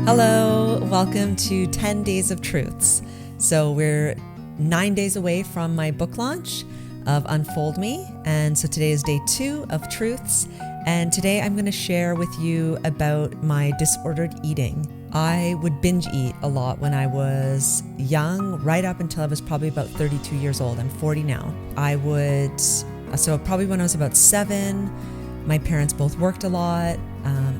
Hello, welcome to 10 Days of Truths. So we're 9 days away from my book launch of Unfold Me. And so today is day 2 of Truths. And today I'm going to share with you about my disordered eating. I would binge eat a lot when I was young, right up until I was probably about 32 years old. I'm 40 now. So probably when I was about 7, my parents both worked a lot.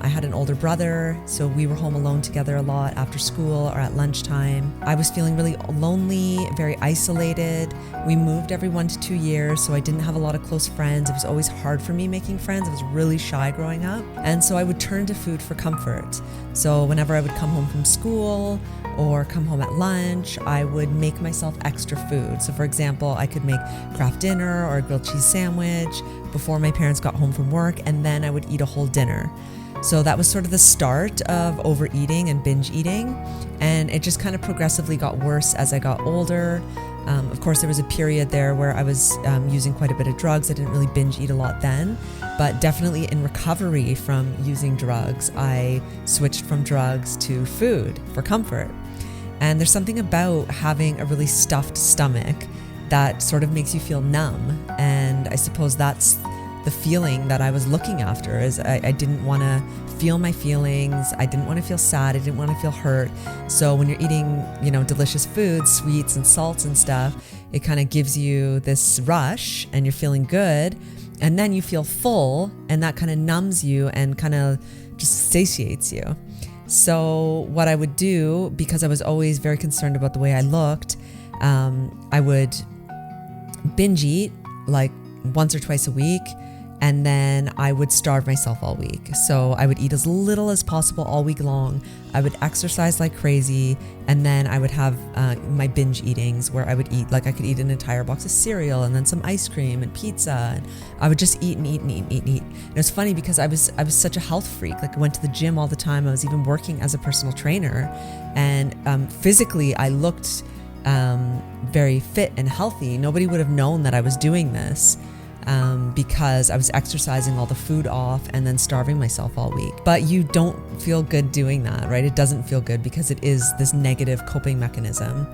I had an older brother, so we were home alone together a lot after school or at lunchtime. I was feeling really lonely, very isolated. We moved every 1 to 2 years, so I didn't have a lot of close friends. It was always hard for me making friends. I was really shy growing up. And so I would turn to food for comfort. So whenever I would come home from school or come home at lunch, I would make myself extra food. So for example, I could make Kraft dinner or a grilled cheese sandwich before my parents got home from work, and then I would eat a whole dinner. So that was sort of the start of overeating and binge eating. And it just kind of progressively got worse as I got older. Of course, there was a period there where I was using quite a bit of drugs. I didn't really binge eat a lot then, but definitely in recovery from using drugs, I switched from drugs to food for comfort. And there's something about having a really stuffed stomach that sort of makes you feel numb. And I suppose that's the feeling that I was looking after. Is I didn't want to feel my feelings. I didn't want to feel sad. I didn't want to feel hurt. So when you're eating, delicious foods, sweets and salts and stuff, it kind of gives you this rush and you're feeling good. And then you feel full, and that kind of numbs you and kind of just satiates you. So what I would do, because I was always very concerned about the way I looked, I would binge eat like once or twice a week, and then I would starve myself all week. So I would eat as little as possible all week long. I would exercise like crazy, and then I would have my binge eatings where I would eat, like I could eat an entire box of cereal and then some ice cream and pizza. And I would just eat and eat and eat and eat and eat. And it was funny because I was such a health freak. Like I went to the gym all the time. I was even working as a personal trainer, and physically I looked very fit and healthy. Nobody would have known that I was doing this because I was exercising all the food off and then starving myself all week. But you don't feel good doing that, right? It doesn't feel good because it is this negative coping mechanism.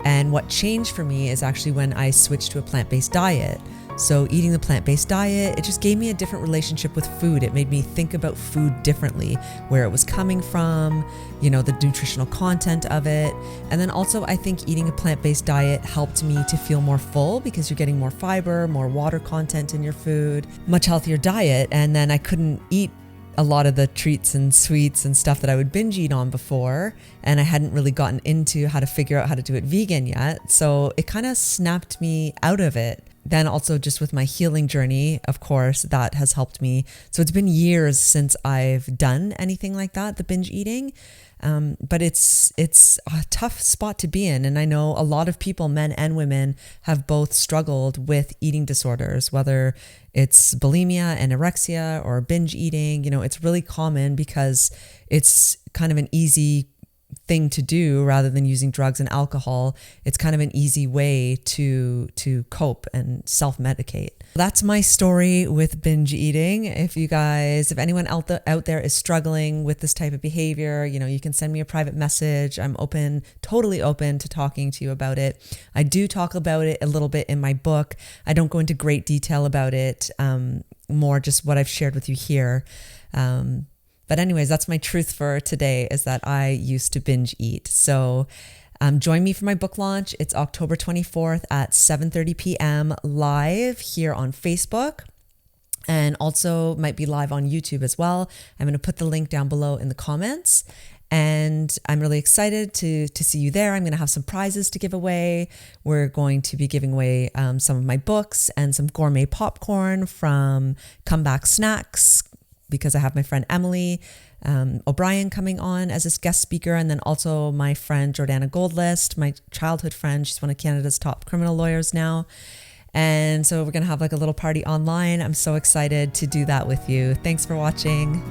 And what changed for me is actually when I switched to a plant-based diet. So eating the plant-based diet, it just gave me a different relationship with food. It made me think about food differently, where it was coming from, the nutritional content of it. And then also I think eating a plant-based diet helped me to feel more full because you're getting more fiber, more water content in your food, much healthier diet. And then I couldn't eat a lot of the treats and sweets and stuff that I would binge eat on before. And I hadn't really gotten into how to figure out how to do it vegan yet. So it kind of snapped me out of it. Then also just with my healing journey, of course, that has helped me. So it's been years since I've done anything like that, the binge eating. But it's a tough spot to be in. And I know a lot of people, men and women, have both struggled with eating disorders, whether it's bulimia, anorexia, or binge eating. It's really common because it's kind of an easy thing to do rather than using drugs and alcohol. It's kind of an easy way to cope and self-medicate. That's my story with binge eating. If anyone out there is struggling with this type of behavior, you can send me a private message. I'm totally open to talking to you about it. I do talk about it a little bit in my book. I don't go into great detail about it, more just what I've shared with you here. But anyways, that's my truth for today, is that I used to binge eat. So join me for my book launch. It's October 24th at 7:30 p.m. live here on Facebook, and also might be live on YouTube as well. I'm going to put the link down below in the comments. And I'm really excited to see you there. I'm going to have some prizes to give away. We're going to be giving away some of my books and some gourmet popcorn from Comeback Snacks, because I have my friend Emily O'Brien coming on as a guest speaker, and then also my friend Jordana Goldlist, my childhood friend. She's one of Canada's top criminal lawyers now. And so we're going to have like a little party online. I'm so excited to do that with you. Thanks for watching.